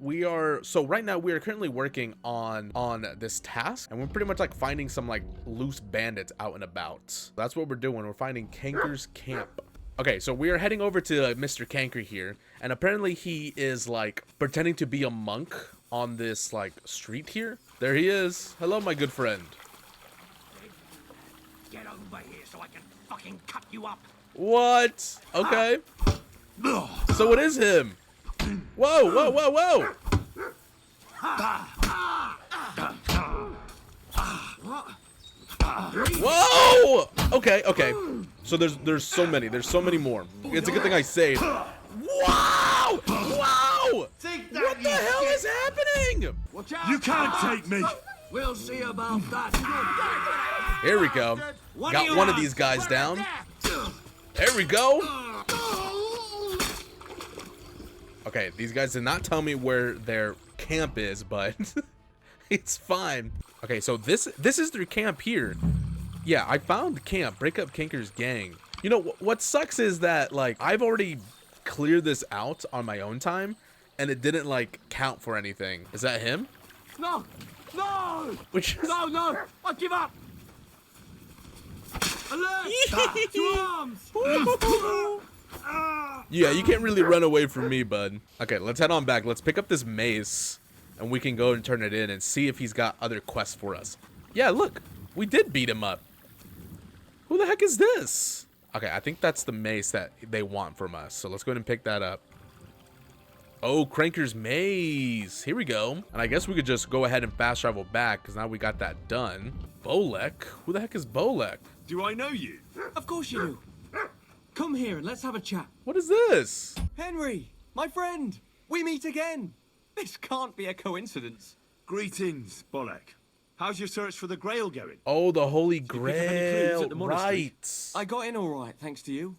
so right now we are currently working on this task, and we're pretty much like finding some like loose bandits out and about. That's what we're doing. We're finding Kanker's camp. Okay, so we are heading over to Mr. Kanker here, and apparently he is like pretending to be a monk on this like street here. There he is. Hello, my good friend. Get over here so I can fucking cut you up. What? Okay. So it is him. Whoa, whoa, whoa, whoa. Whoa! Okay, okay. So there's so many. There's so many more. It's a good thing I saved. Wow! Wow! What the hell is happening? You can't take me. We'll see about that. Here we go. Got one of these guys down. There we go. Okay, these guys did not tell me where their camp is, but it's fine. Okay, so this is their camp here. Yeah, I found the camp. Break up Kanker's gang. You know, what sucks is that, like, I've already cleared this out on my own time, and it didn't, like, count for anything. Is that him? No! No! Which is... No! I give up! Alert! To arms! Yeah, you can't really run away from me, bud. Okay, let's head on back. Let's pick up this mace, and we can go and turn it in and see if he's got other quests for us. Yeah, look. We did beat him up. Who the heck is this? Okay, I think that's the mace that they want from us. So let's go ahead and pick that up. Oh, Cranker's maze. Here we go. And I guess we could just go ahead and fast travel back because now we got that done. Bolek? Who the heck is Bolek? Do I know you? Of course you do. Come here and let's have a chat. What is this? Henry, my friend, we meet again. This can't be a coincidence. Greetings, Bolek. How's your search for the Grail going? Oh, the Holy Did you pick up any clues Grail. at the monastery? Right. I got in all right, thanks to you.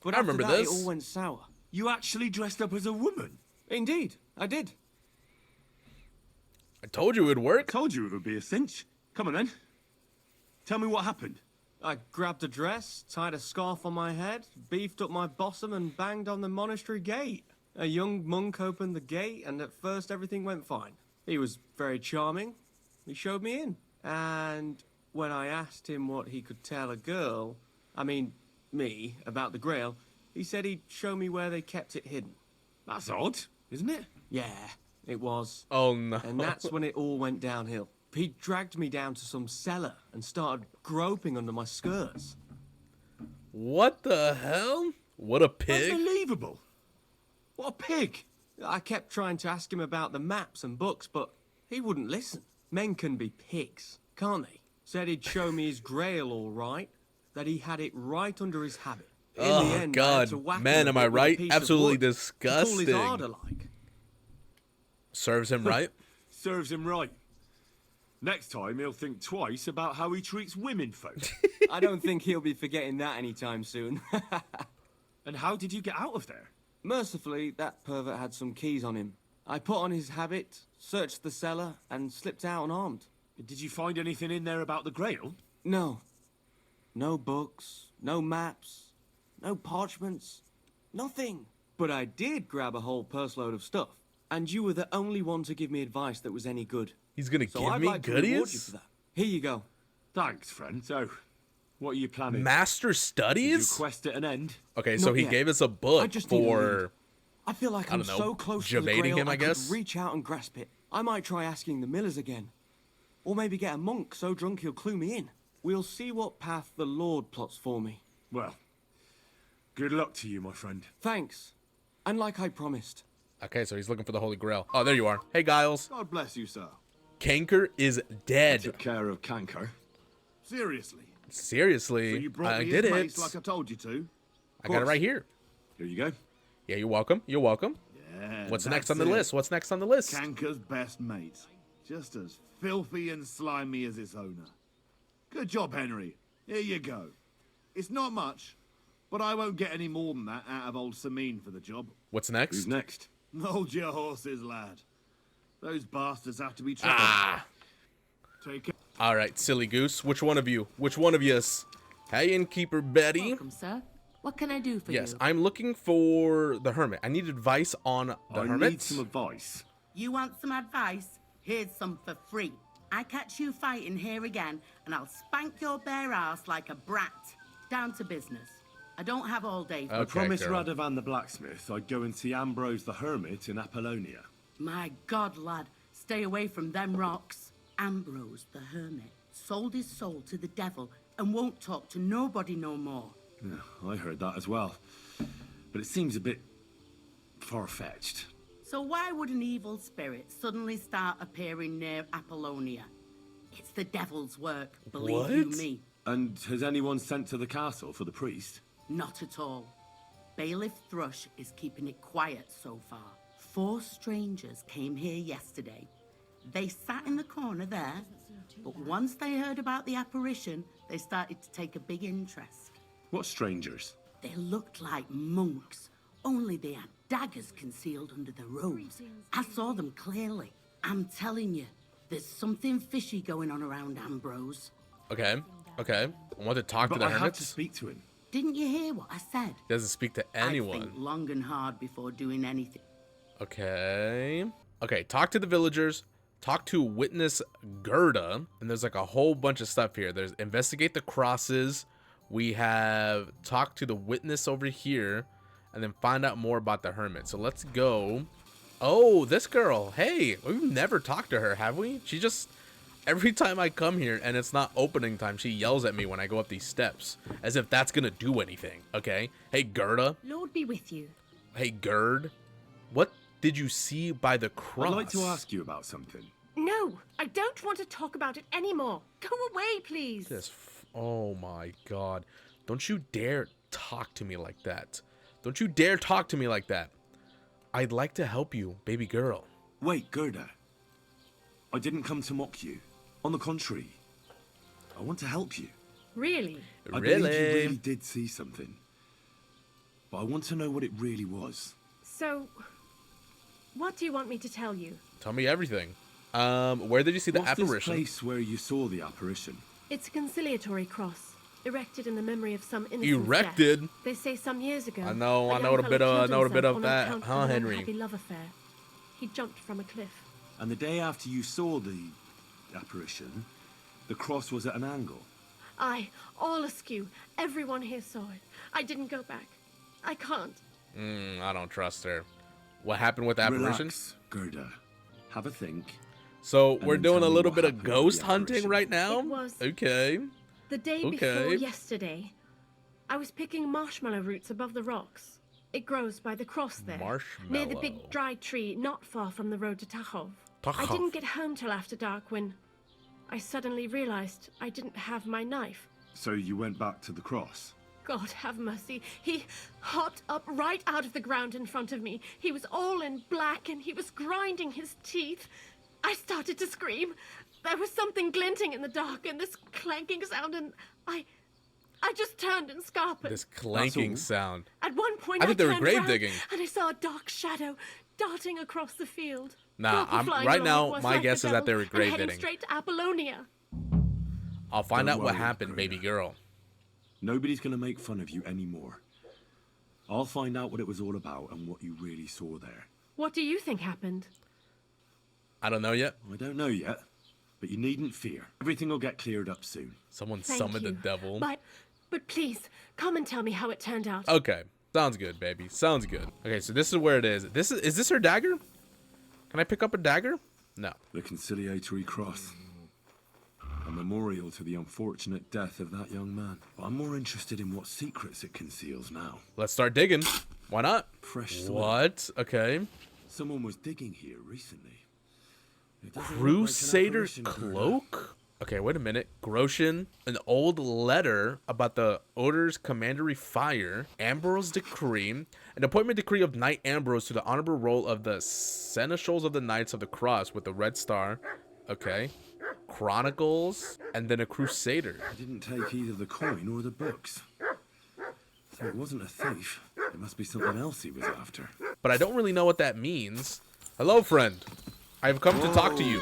But I after remember that, this. it all went sour. You actually dressed up as a woman? Indeed, I did. I told you it would work. Told you it would be a cinch. Come on then. Tell me what happened. I grabbed a dress, tied a scarf on my head, beefed up my bosom and banged on the monastery gate. A young monk opened the gate and at first everything went fine. He was very charming. He showed me in. And when I asked him what he could tell a girl, I mean, me, about the Grail, he said he'd show me where they kept it hidden. That's odd, isn't it? Yeah, it was. Oh, no. And that's when it all went downhill. He dragged me down to some cellar and started groping under my skirts. What the hell? What a pig. Unbelievable. What a pig. I kept trying to ask him about the maps and books, but he wouldn't listen. Men can be pigs, can't they? Said he'd show me his Grail all right, that he had it right under his habit. In the Oh, end, I had to God. whack Man, him am a I bit with a right? piece of Absolutely wood to cool his disgusting. ardor like. Serves him right. Serves him right. Next time he'll think twice about how he treats women folk. I don't think he'll be forgetting that anytime soon. And how did you get out of there? Mercifully, that pervert had some keys on him. I put on his habit, searched the cellar, and slipped out unarmed. Did you find anything in there about the Grail? No. No books, no maps, no parchments, nothing. But I did grab a whole purse load of stuff, and you were the only one to give me advice that was any good. He's gonna So give I'd me like to reward you goodies? for that. Here you go. Thanks, friend. So, what are you planning? Master Is your studies? quest at an end? Okay, so Not he yet. gave us a I book just need a for... lead. I feel like I I'm don't know, so close to the debating Grail him, I guess? could reach out and grasp it. I might try asking the millers again. Or maybe get a monk so drunk he'll clue me in. We'll see what path the Lord plots for me. Well, good luck to you, my friend. Thanks. And like I promised. Okay, so he's looking for the Holy Grail. Oh, there you are. Hey, Giles. God bless you, sir. Kanker is dead. Took care of Kanker. Seriously. Seriously, So you brought I me did his it. mace like I told you to. I got it right here. Here you go. Yeah, you're welcome. You're welcome. Yeah. What's next on that's the it. list? What's next on the list? Kanker's best mate. Just as filthy and slimy as its owner. Good job, Henry. Here you go. It's not much, but I won't get any more than that out of old Samine for the job. What's next? Who's next? Hold your horses, lad. Those bastards have to be trapped. Ah. Take it. All right, silly goose. Which one of you? Which one of yous? Hey, innkeeper Betty. Welcome, sir. What can I do for Yes, you? I'm looking for the Hermit. I need advice on the I Hermit. need some advice. You want some advice? Here's some for free. I catch you fighting here again, and I'll spank your bare ass like a brat. Down to business. I don't have all day for I Okay, promised girl. Radovan the blacksmith I'd go and see Ambrose the Hermit in Apollonia. My God, lad, stay away from them rocks. Ambrose, the hermit, sold his soul to the devil and won't talk to nobody no more. Yeah, I heard that as well. But it seems a bit far-fetched. So why would an evil spirit suddenly start appearing near Apollonia? It's the devil's work, believe you What? me. And has anyone sent to the castle for the priest? Not at all. Bailiff Thrush is keeping it quiet so far. 4 strangers came here yesterday. They sat in the corner there, but once they heard about the apparition, they started to take a big interest. What strangers? They looked like monks, only they had daggers concealed under their robes. I saw them clearly. I'm telling you, there's something fishy going on around Ambrose. Okay. Okay. I want to talk to But the I have hermits. to speak to him. Didn't you hear what I said? He doesn't speak to I anyone. think long and hard before doing anything. Okay. Okay, talk to the villagers. Talk to witness Gerda. And there's like a whole bunch of stuff here. There's investigate the crosses. We have talk to the witness over here. And then find out more about the hermit. So let's go. Oh, this girl. Hey, we've never talked to her, have we? She just... Every time I come here and it's not opening time, she yells at me when I go up these steps. As if that's gonna do anything, okay? Hey, Gerda. Lord be with you. Hey, Gerd. What did you see by the cross? I'd like to ask you about something. No, I don't want to talk about it anymore. Go away, please. Oh my god. Don't you dare talk to me like that. Don't you dare talk to me like that. I'd like to help you, baby girl. Wait, Gerda. I didn't come to mock you. On the contrary, I want to help you. Really? I believe you really did see something. But I want to know what it really was. So, what do you want me to tell you? Tell me everything. Where did you see the What's apparition? this place where you saw the apparition? It's a conciliatory cross, erected in the memory of some innocent Erected? death. They say some years ago. I know a a young bit fellow of killed himself on that, account huh, of an Henry? unhappy love affair. He jumped from a cliff. And the day after you saw the apparition, the cross was at an angle. Aye, all askew. Everyone here saw it. I didn't go back. I can't. I don't trust her. What happened with the apparition? Relax, Gerda. Have a think. So And we're then doing tell a me little what bit of happened with ghost the hunting apparition. right now. It was- Okay. The day Okay. before yesterday, I was picking marshmallow roots above the rocks. It grows by the cross there, near the Marshmallow. big dry tree not far from the road to Tachov. I Tachov. didn't get home till after dark when I suddenly realized I didn't have my knife. So you went back to the cross? God have mercy. He hopped up right out of the ground in front of me. He was all in black and he was grinding his teeth. I started to scream. There was something glinting in the dark and this clanking sound, and I just turned and scarpered. This clanking all? sound. At one point, I think they were turned grave round digging. and I saw a dark shadow darting across the field. Nah, Purple flying right along now, it was my like the guess is that they devil, were grave and heading digging. straight to Apollonia. I'll find Don't out what worry, happened, Gerda. baby girl. Nobody's gonna make fun of you anymore. I'll find out what it was all about and what you really saw there. What do you think happened? I don't know yet. I don't know yet, but you needn't fear. Everything will get cleared up soon. Someone Thank summoned you. the devil. But please, come and tell me how it turned out. Okay. Sounds good, baby. Sounds good. Okay, so this is where it is. Is this her dagger? Can I pick up a dagger? No. The conciliatory cross. A memorial to the unfortunate death of that young man. But I'm more interested in what secrets it conceals now. Let's start digging. Why not? Fresh soil. What? Okay. Someone was digging here recently. It doesn't look like an Crusader apparition, Gerda. cloak? Okay, wait a minute. Groshin, an old letter about the Order's commandery fire, Ambrose decree, an appointment decree of Knight Ambrose to the honorable role of the Seneschals of the Knights of the Cross with the Red Star. Okay. Chronicles, and then a Crusader. He didn't take either the coin or the books. So it wasn't a thief. It must be something else he was after. But I don't really know what that means. Hello, friend. I've come to talk to you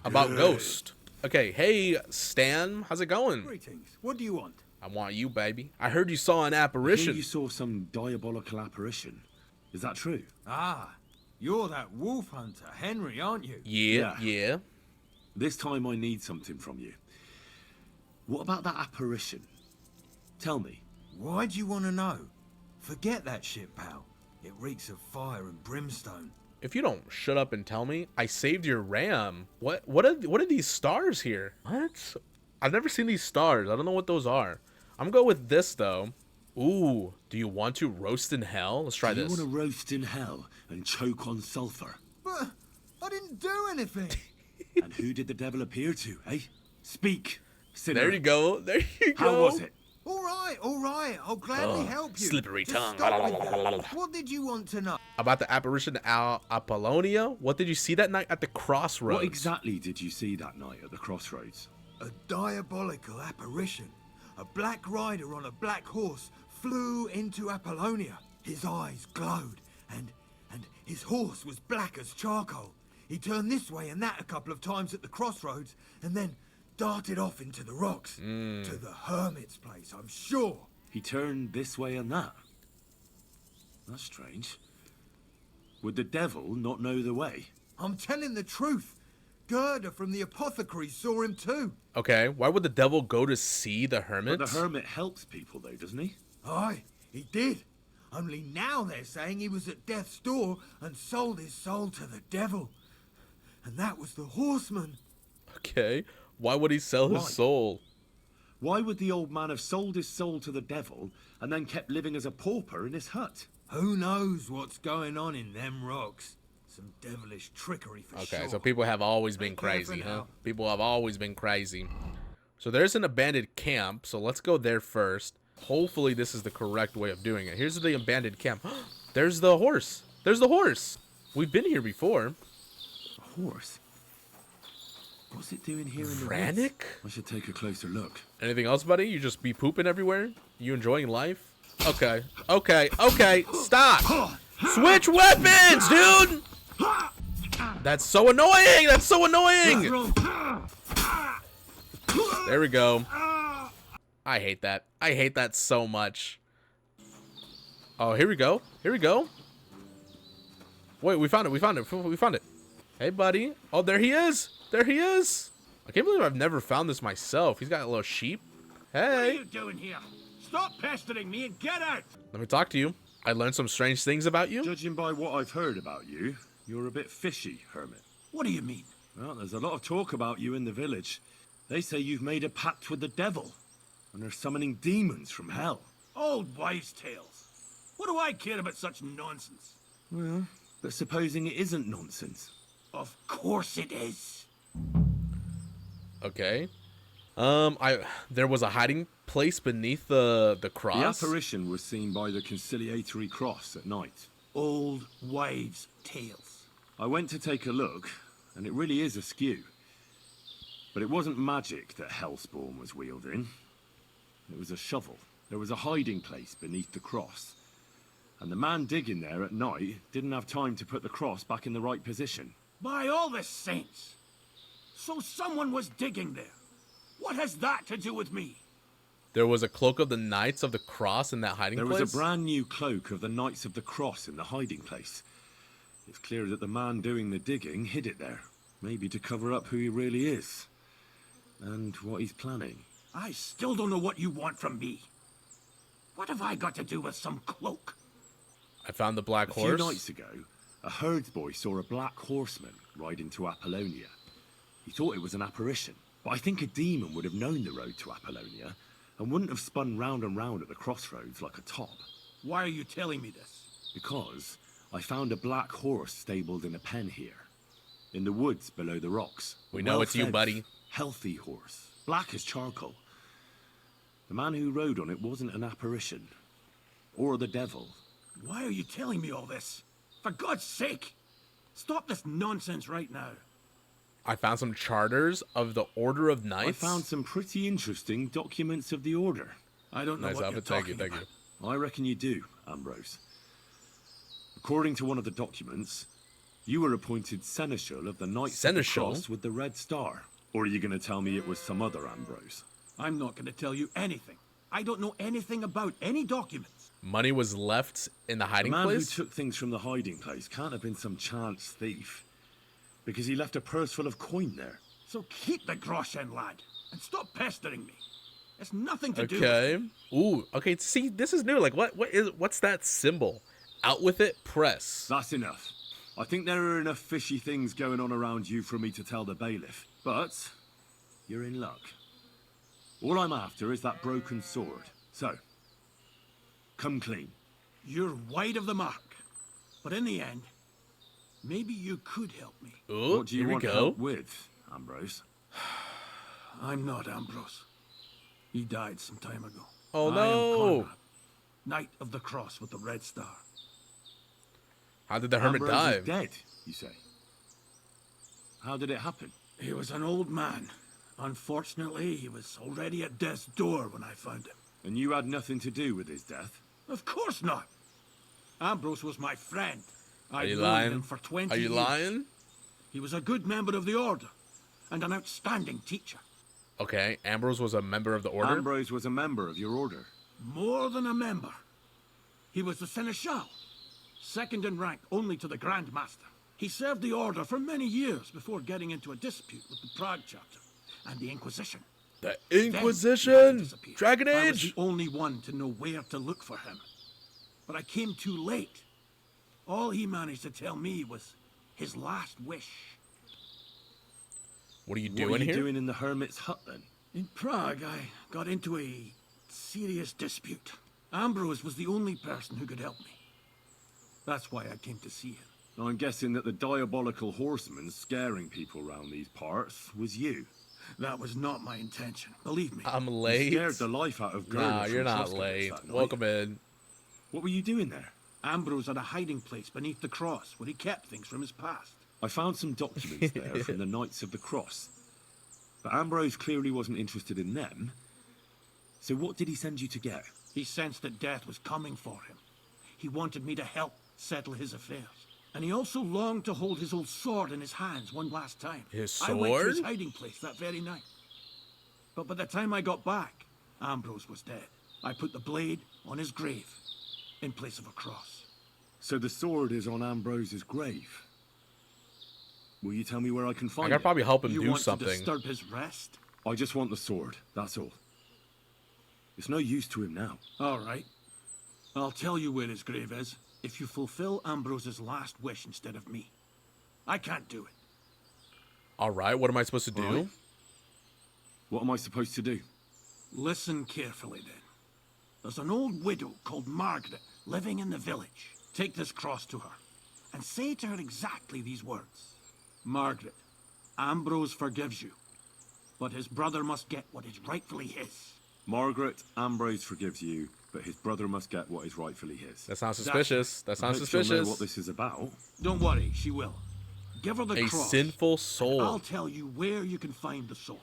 about Ghost. Okay, hey, Stan. How's it going? Greetings. What do you want? I want you, baby. I heard you saw an Here apparition. you saw some diabolical apparition. Is that true? Ah, You're that wolf hunter, Henry, aren't you? Yeah. This time I need something from you. What about that apparition? Tell me. Why do you want to know? Forget that shit, pal. It reeks of fire and brimstone. If you don't shut up and tell me, I saved your ram. What are these stars here? What? I've never seen these stars. I don't know what those are. I'm going with this though. Ooh, do you want to roast in hell? Let's try this. You want to roast in hell and choke on sulfur? But I didn't do anything. And who did the devil appear to, eh? Speak, sinner. There you go. There you go. How was it? All right. I'll gladly help you. slippery Just tongue. stop with that. What did you want to know? About the apparition of Apollonia? What did you see that night at the crossroads? What exactly did you see that night at the crossroads? A diabolical apparition. A black rider on a black horse flew into Apollonia. His eyes glowed, and his horse was black as charcoal. He turned this way and that a couple of times at the crossroads, and then darted off into the rocks. To the Hermit's place, I'm sure. He turned this way and that. That's strange. Would the devil not know the way? I'm telling the truth. Gerda from the apothecary saw him too. Okay, why would the devil go to see the hermit? But the hermit helps people though, doesn't he? Aye, he did. Only now they're saying he was at death's door and sold his soul to the devil. And that was the horseman. Okay, why would he sell his Why? soul? Why would the old man have sold his soul to the devil and then kept living as a pauper in his hut? Who knows what's going on in them rocks? Some devilish trickery for sure. Okay, so people have always been Take care for crazy, huh? now. People have always been crazy. So there's an abandoned camp, so let's go there first. Hopefully this is the correct way of doing it. Here's the abandoned camp. There's the horse. There's the horse. We've been here before. A horse? What's it doing here in the Frantic? woods? I should take a closer look. Anything else, buddy? You just be pooping everywhere? You enjoying life? Okay. Stop. Switch weapons, dude. That's so annoying. There we go. I hate that. I hate that so much. Oh, here we go. Wait, we found it. Hey, buddy. Oh, there he is. I can't believe I've never found this myself. He's got a little sheep. What are Hey. you doing here? Stop pestering me and get out! Let me talk to you. I learned some strange things about you. Judging by what I've heard about you, you're a bit fishy, Hermit. What do you mean? Well, there's a lot of talk about you in the village. They say you've made a pact with the devil, and they're summoning demons from hell. Old wives' tales. What do I care about such nonsense? Well, but supposing it isn't nonsense. Of course it is. Okay. There was a hiding place beneath the cross. The apparition was seen by the conciliatory cross at night. Old wives' tales. I went to take a look, and it really is askew. But it wasn't magic that Hellspawn was wielding. It was a shovel. There was a hiding place beneath the cross. And the man digging there at night didn't have time to put the cross back in the right position. By all the saints. So someone was digging there. What has that to do with me? There was a cloak of the Knights of the Cross in that hiding There place. was a brand new cloak of the Knights of the Cross in the hiding place. It's clear that the man doing the digging hid it there. Maybe to cover up who he really is. And what he's planning. I still don't know what you want from me. What have I got to do with some cloak? I found the black A few horse. nights ago, a herdsboy saw a black horseman ride into Apollonia. He thought it was an apparition, but I think a demon would have known the road to Apollonia and wouldn't have spun round and round at the crossroads like a top. Why are you telling me this? Because I found a black horse stabled in a pen here, in the woods below the rocks. We know it's you, Well-fed, buddy. Healthy horse, black as charcoal. The man who rode on it wasn't an apparition, or the devil. Why are you telling me all this? For God's sake! Stop this nonsense right now. I found some charters of the Order of Knights. I found some pretty interesting documents of the order. I don't know Nice what you're outfit. Thank you. talking Thank about. you. I reckon you do, Ambrose. According to one of the documents, you were appointed Seneschal of the Knights of the Seneschal? Cross with the Red Star. Or are you going to tell me it was some other Ambrose? I'm not going to tell you anything. I don't know anything about any documents. Money was left in the The hiding man place? who took things from the hiding place can't have been some chance thief. Because he left a purse full of coin there. So keep the groschen, lad, and stop pestering me. It's nothing to do with Okay. Ooh, okay, see, this is new. Like, what's that symbol? Out with it, press. That's enough. I think there are enough fishy things going on around you for me to tell the bailiff. But you're in luck. All I'm after is that broken sword. So, come clean. You're wide of the mark. But in the end, maybe you could help me. Ooh, What do you here we want go. help with, Ambrose? I'm not Ambrose. He died some time ago. Oh, I am no. Conrad, Knight of the Cross with the Red Star. How did the hermit Ambrose die? is dead, you say? How did it happen? He was an old man. Unfortunately, he was already at death's door when I found him. And you had nothing to do with his death? Of course not. Ambrose was my friend. Are I'd you known lying? him for 20 Are you years. lying? He was a good member of the Order and an outstanding teacher. Okay, Ambrose was a member of the order. Ambrose was a member of your order. More than a member. He was the Seneschal, second in rank only to the Grand Master. He served the Order for many years before getting into a dispute with the Prague chapter and the Inquisition. The Then he had to Inquisition! disappear. Dragon I was Age! the only one to know where to look for him. But I came too late. All he managed to tell me was his last wish. What are you What doing are you here? doing in the hermit's hut then? In Prague, I got into a serious dispute. Ambrose was the only person who could help me. That's why I came to see him. Now, I'm guessing that the diabolical horseman scaring people round these parts was you. That was not my intention, believe me. I'm You late. scared the life out of Gerda Nah, from you're not Truscannus late. that night. Welcome in. What were you doing there? Ambrose had a hiding place beneath the cross where he kept things from his past. I found some documents there from the Knights of the Cross. But Ambrose clearly wasn't interested in them. So what did he send you to get? He sensed that death was coming for him. He wanted me to help settle his affairs. And he also longed to hold his old sword in his hands one last time. His I went to his sword? hiding place that very night. But by the time I got back, Ambrose was dead. I put the blade on his grave in place of a cross. So the sword is on Ambrose's grave. Will you tell me where I can I find gotta it? probably help him You do want to something. disturb his rest? I just want the sword, that's all. It's no use to him now. All right. I'll tell you where his grave is if you fulfill Ambrose's last wish instead of me. I can't do it. Alright, what am I supposed to do? Alright. What am I supposed to do? Listen carefully then. There's an old widow called Margaret living in the village. Take this cross to her and say to her exactly these words. Margaret, Ambrose forgives you, but his brother must get what is rightfully his. Margaret, Ambrose forgives you, but his brother must get what is rightfully his. That sounds suspicious. That I sounds hope she'll know suspicious. what this is about. Don't worry, she will. Give her the A cross. sinful I'll soul. tell you where you can find the sword.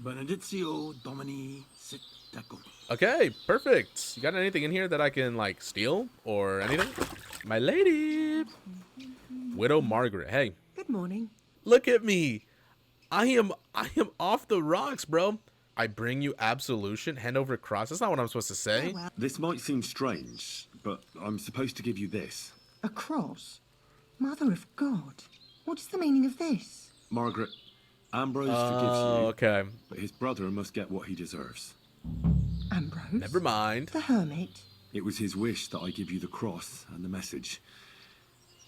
Benedictio Domini sit tecum. Okay, perfect. You got anything in here that I can, like, steal or anything? My lady. Widow Margaret. Hey, Good morning. look at me. I am off the rocks, bro. I bring you absolution. Hand over a cross. That's not what I'm supposed to say. Oh, well, This might seem strange, but I'm supposed to give you this. a cross? Mother of God. What is the meaning of this? Margaret, Ambrose Oh, forgives you, okay. but his brother must get what he deserves. Ambrose? Never mind. The hermit? It was his wish that I give you the cross and the message.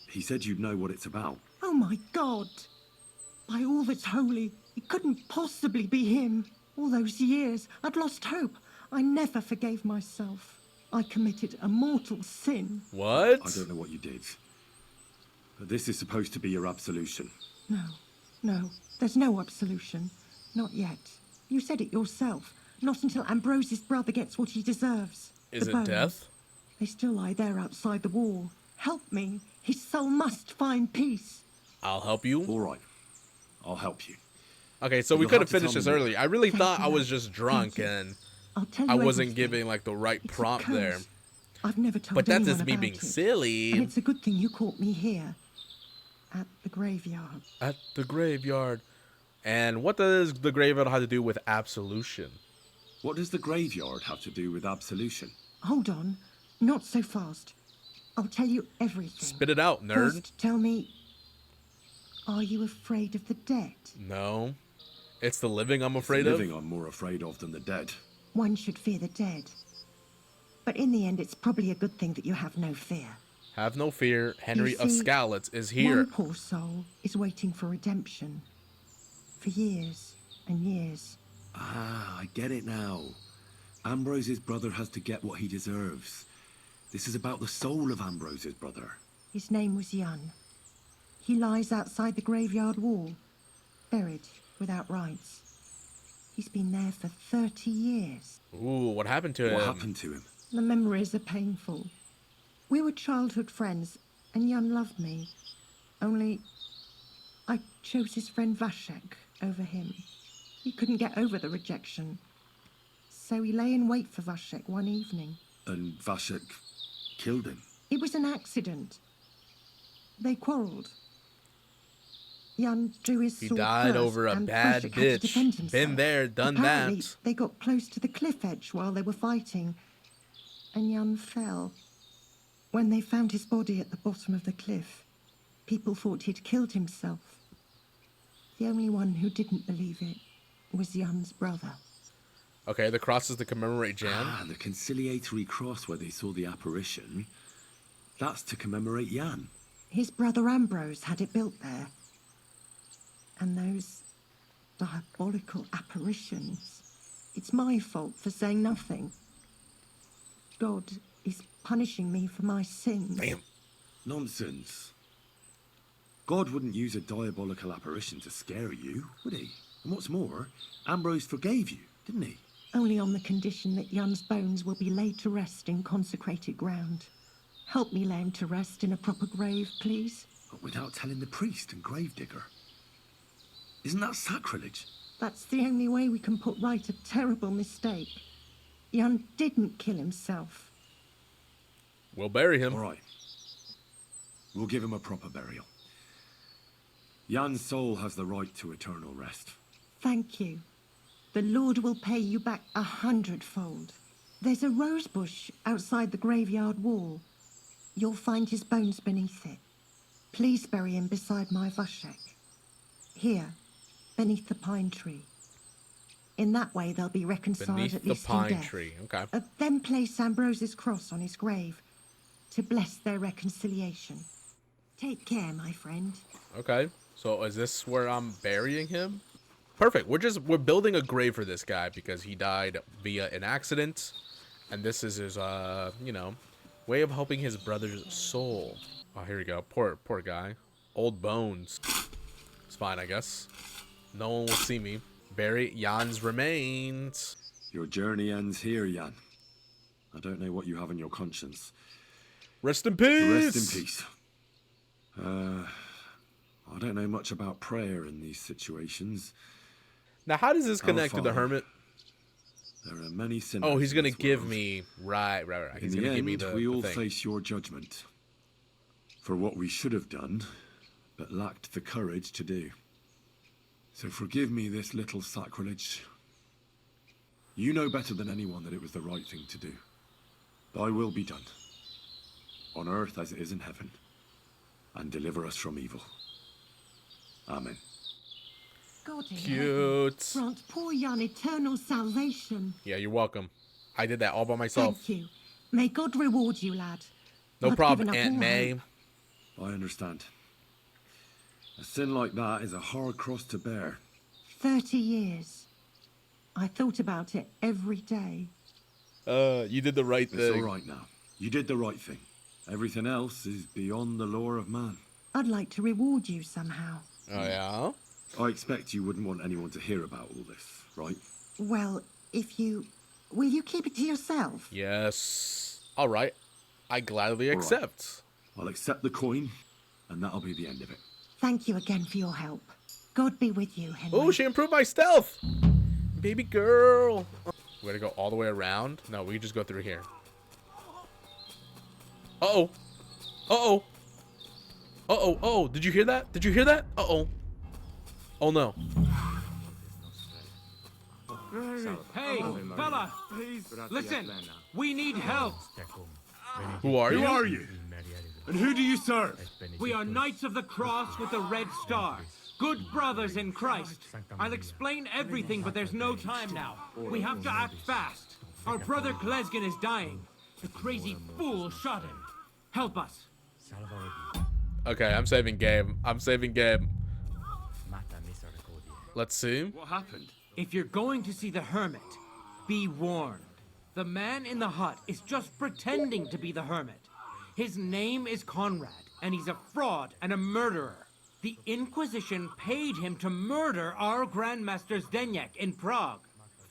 He said you'd know what it's about. Oh my God. By all that's holy, it couldn't possibly be him. All those years, I'd lost hope. I never forgave myself. I committed a mortal sin. What? I don't know what you did. But this is supposed to be your absolution. No, there's no absolution. Not yet. You said it yourself. Not until Ambrose's brother gets what he deserves. Is The it bones. death? They still lie there outside the wall. Help me. His soul must find peace. I'll help you. All right, I'll help you. Okay, so we You'll could have have to finished tell this me. early. I really Thank thought you, I was love. just drunk Thank you. and I'll tell you I wasn't everything. giving like the right It's a prompt there. curse. I've never told But that's anyone just me about being it. silly. And it's a good thing you caught me here. At the graveyard. At the graveyard. And what does the graveyard have to do with absolution? What does the graveyard have to do with absolution? Hold on. Not so fast. I'll tell you everything. Spit it out, nerd. First, tell me, are you afraid of the dead? No. It's the living I'm afraid the of. living I'm more afraid of than the dead. One should fear the dead. But in the end, it's probably a good thing that you have no fear. Have no fear. Henry You of see, Skalitz is here. One poor soul is waiting for redemption. For years and years. Ah, I get it now. Ambrose's brother has to get what he deserves. This is about the soul of Ambrose's brother. His name was Jan. He lies outside the graveyard wall, buried without rites. He's been there for 30 years. Ooh, what happened to him? What happened to him? The memories are painful. We were childhood friends, and Jan loved me. Only, I chose his friend Vashek over him. He couldn't get over the rejection. So he lay in wait for Vashek one evening. And Vashek killed him? It was an accident. They quarrelled. Jan drew his He sword died first, over a and bad Vashek had to defend bitch. himself. Been there, done Apparently, that. they got close to the cliff edge while they were fighting, and Jan fell. When they found his body at the bottom of the cliff, people thought he'd killed himself. The only one who didn't believe it was Jan's brother. Okay, the cross is to commemorate Jan. Ah, the conciliatory cross where they saw the apparition. That's to commemorate Jan. His brother Ambrose had it built there. And those diabolical apparitions. It's my fault for saying nothing. God is punishing me for my sins. Damn. Nonsense. God wouldn't use a diabolical apparition to scare you, would he? And what's more, Ambrose forgave you, didn't he? Only on the condition that Jan's bones will be laid to rest in consecrated ground. Help me lay him to rest in a proper grave, please. But without telling the priest and gravedigger. Isn't that sacrilege? That's the only way we can put right a terrible mistake. Jan didn't kill himself. We'll bury him. All right. We'll give him a proper burial. Jan's soul has the right to eternal rest. Thank you. The Lord will pay you back 100-fold. There's a rose bush outside the graveyard wall. You'll find his bones beneath it. Please bury him beside my Vashek. Here, beneath the pine tree. In that way, they'll be reconciled Beneath at the least in pine death. tree. Okay. Then place Ambrose's cross on his grave to bless their reconciliation. Take care, my friend. Okay. So is this where I'm burying him? Perfect. We're building a grave for this guy because he died via an accident, and this is his way of helping his brother's soul. Oh, here we go. Poor guy. Old bones. It's fine, I guess. No one will see me. Bury Jan's remains. Your journey ends here, Jan. I don't know what you have on your conscience. Rest in peace. Rest in peace. I don't know much about prayer in these situations. Now, how does this connect to the Father, Hermit? There are many sinners. Oh, he's in gonna this give world. me right. He's In the gonna give me end, the we all thing. face your judgment for what we should have done, but lacked the courage to do. So forgive me this little sacrilege. You know better than anyone that it was the right thing to do. Thy will be done, on earth as it is in heaven, and deliver us from evil. Amen. God in Cute. heaven, grant poor Jan eternal salvation. Yeah, you're welcome. I did that all by myself. Thank you. May God reward you, lad. No I've problem, given up Aunt all May. hope. I understand. A sin like that is a hard cross to bear. 30 years. I thought about it every day. You did the right It's thing. all right now. You did the right thing. Everything else is beyond the law of man. I'd like to reward you somehow. Oh yeah. I expect you wouldn't want anyone to hear about all this, right? Well, will you keep it to yourself? Yes. All right. I gladly All right. accept. I'll accept the coin, and that'll be the end of it. Thank you again for your help. God be with you, Henry. Oh, she improved my stealth. Baby girl. We gotta go all the way around? No, we just go through here. Uh-oh. Uh-oh. Uh-oh. Oh, did you hear that? Did you hear that? Uh-oh. Oh, no. Hey, fella! Listen, we need help! Who are Who you? are you? And who do you serve? We are Knights of the Cross with the Red Star. Good brothers in Christ. I'll explain everything, but there's no time now. We have to act fast. Our brother Klesgen is dying. The crazy fool shot him. Help us. Okay, I'm saving game. I'm saving game. Let's see. What happened? If you're going to see the Hermit, be warned. The man in the hut is just pretending to be the Hermit. His name is Conrad, and he's a fraud and a murderer. The Inquisition paid him to murder our Grandmaster Zdeněk in Prague.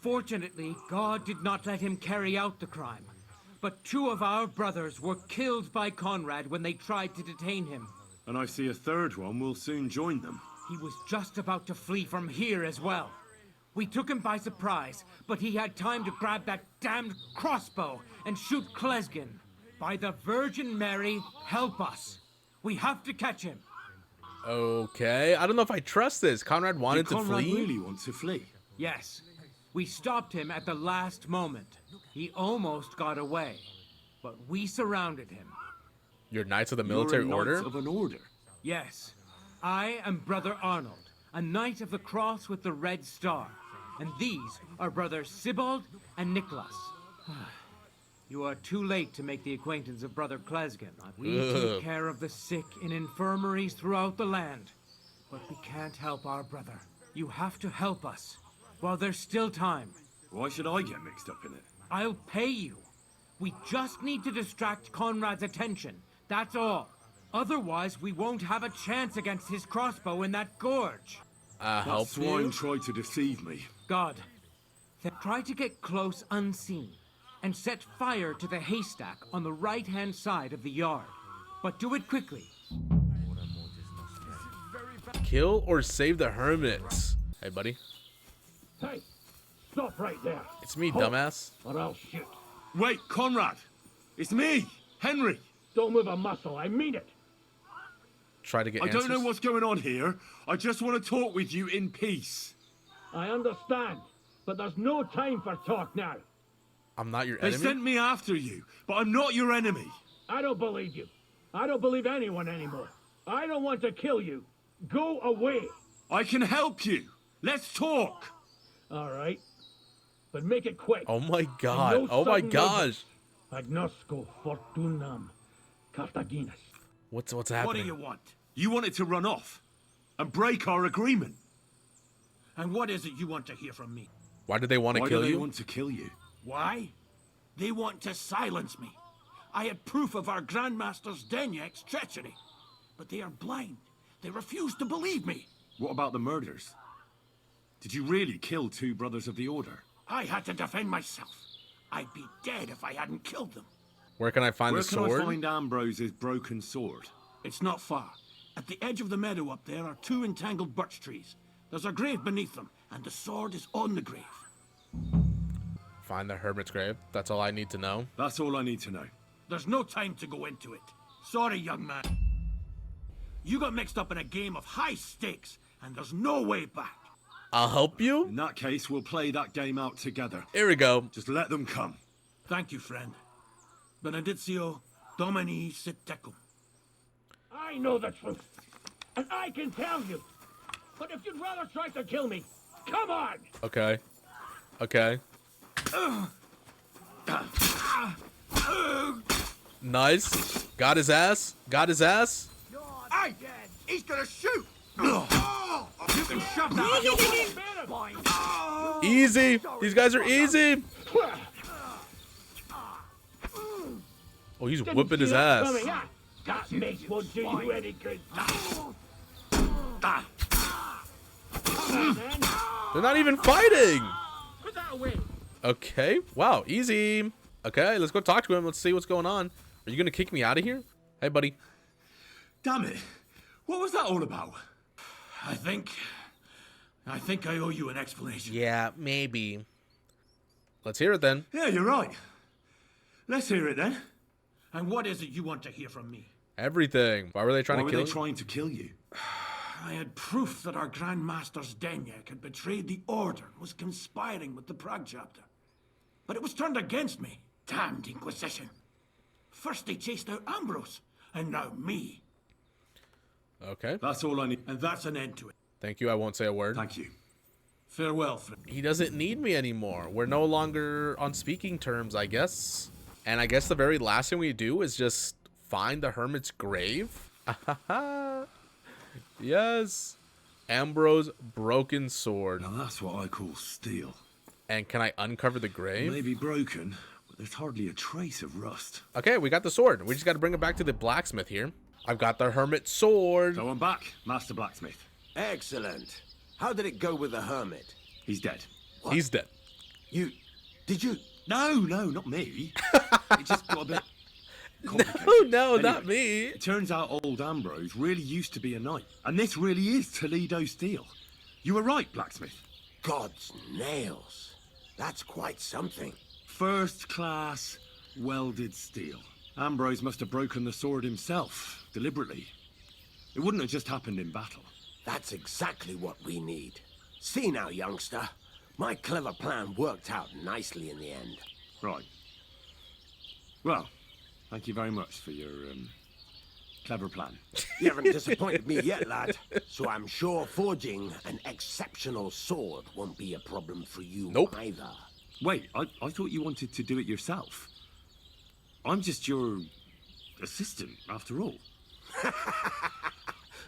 Fortunately, God did not let him carry out the crime. But 2 of our brothers were killed by Conrad when they tried to detain him. And I see a third one will soon join them. He was just about to flee from here as well. We took him by surprise, but he had time to grab that damned crossbow and shoot Klesgen. By the Virgin Mary, help us. We have to catch him. Okay, I don't know if I trust this. Conrad wanted Did Conrad to flee? really want to flee? Yes. We stopped him at the last moment. He almost got away, but we surrounded him. You're Knights of the Military You're a Order? Knight of an order. Yes. I am Brother Arnold, a Knight of the Cross with the Red Star. And these are Brothers Sibald and Nicholas. You are too late to make the acquaintance of Brother Klesgen. We take care of the sick in infirmaries throughout the land. But we can't help our brother. You have to help us, while there's still time. Why should I get mixed up in it? I'll pay you. We just need to distract Conrad's attention. That's all. Otherwise, we won't have a chance against his crossbow in that gorge. That Help swine you? tried to deceive me. God, try to get close unseen and set fire to the haystack on the right-hand side of the yard. But do it quickly. Kill or save the Hermits? Hey, buddy. Hey, stop right there, It's me, dumbass. or I'll shoot. Wait, Conrad! It's me, Henry! Don't move a muscle, I mean it. Try to get I answers. don't know what's going on here. I just want to talk with you in peace. I understand, but there's no time for talk now. I'm not your They enemy? sent me after you, but I'm not your enemy. I don't believe you. I don't believe anyone anymore. I don't want to kill you. Go away. I can help you. Let's talk. All right. But make it quick. Oh my And god. no Oh my sudden gosh. movements. Agnosco fortunam Cartaginas. What's What do happening? you want? You wanted to run off and break our agreement. And what is it you want to hear from me? Why did they want to Why kill do they you? want to kill you? Why? They want to silence me. I had proof of our Grandmaster Zdeněk's treachery. But they are blind. They refuse to believe me. What about the murders? Did you really kill 2 brothers of the Order? I had to defend myself. I'd be dead if I hadn't killed them. Where can I find Where the can sword? I find Ambrose's broken sword? It's not far. At the edge of the meadow up there are 2 entangled birch trees. There's a grave beneath them, and the sword is on the grave. Find the Hermit's grave. That's all I need to know. That's all I need to know. There's no time to go into it. Sorry, young man. You got mixed up in a game of high stakes, and there's no way back. I'll help you? In that case, we'll play that game out together. Here we go. Just let them come. Thank you, friend. Benedictio Domini sit tecum. I know the truth, and I can tell you. But if you'd rather try to kill me, come on! Okay. Okay. Nice. Got his ass. Got his ass. Hey! He's gonna shoot! You can shove that! Easy. These guys are easy. Oh, he's whipping his ass. That mace won't do you any good. They're not even fighting. Put that away! Okay. Wow. Easy. Okay. Let's go talk to him. Let's see what's going on. Are you going to kick me out of here? Hey, buddy. Damn it. What was that all about? I think I owe you an explanation. Yeah, maybe. Let's hear it then. Yeah, you're right. Let's hear it then. And what is it you want to hear from me? Everything. Why were they trying Why to were kill they you? trying to kill you? I had proof that our Grandmaster Zdeněk had betrayed the Order and was conspiring with the Prague chapter. But it was turned against me. Damned Inquisition. First they chased out Ambrose, and now me. Okay. That's all I need. And that's an end to it. Thank you. I won't say a word. Thank you. Farewell, friend. He doesn't need me anymore. We're no longer on speaking terms, I guess. And I guess the very last thing we do is just find the Hermit's grave. Yes. Ambrose broken sword. Now that's what I call steel. And can I uncover the grave? Maybe broken, but there's hardly a trace of rust. Okay, we got the sword. We just got to bring it back to the blacksmith here. I've got the Hermit sword. So I'm back, Master Blacksmith. Excellent. How did it go with the Hermit? He's dead. What? He's dead. Did you? No, not me. It just got a bit complicated. No, Anyway, not me. It turns out old Ambrose really used to be a knight. And this really is Toledo steel. You were right, Blacksmith. God's nails. That's quite something. First class welded steel. Ambrose must have broken the sword himself, deliberately. It wouldn't have just happened in battle. That's exactly what we need. See now, youngster. My clever plan worked out nicely in the end. Right. Well, thank you very much for your, clever plan. You haven't disappointed me yet, lad. So I'm sure forging an exceptional sword won't be a problem for you either. Wait, I thought you wanted to do it yourself. I'm just your assistant, after all.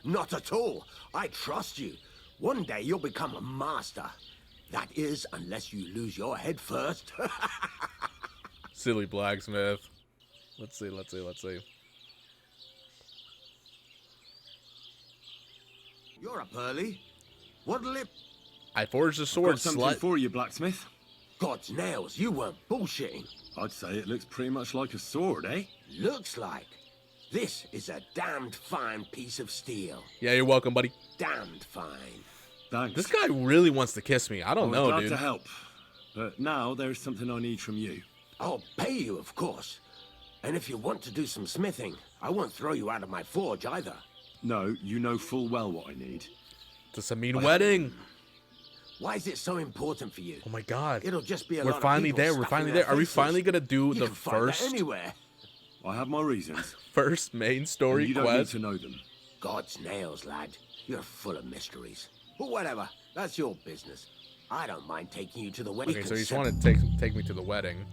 Not at all. I trust you. One day you'll become a master. That is, unless you lose your head first. Silly blacksmith. Let's see. You're up early. What'll it... I forged a sword, Got something slut. for you, Blacksmith. God's nails, you weren't bullshitting. I'd say it looks pretty much like a sword, eh? Looks like. This is a damned fine piece of steel. Yeah, you're welcome, buddy. Damned fine. Thanks. This guy really wants to kiss me. I don't know, glad dude. to help. But now there's something I need from you. I'll pay you, of course. And if you want to do some smithing, I won't throw you out of my forge either. No, you know full well what I need. It's a mean wedding. Why is it so important for you? Oh my god. It'll just be a We're lot finally of people there. We're stuffing finally their there. Are we faces. finally gonna do You the can find that first anywhere. I have my reasons. first main story and you don't quest? need to know them. God's nails, lad. You're full of mysteries. But whatever. That's your business. I don't mind taking you to the wedding. Okay, so you just want to take me to the wedding.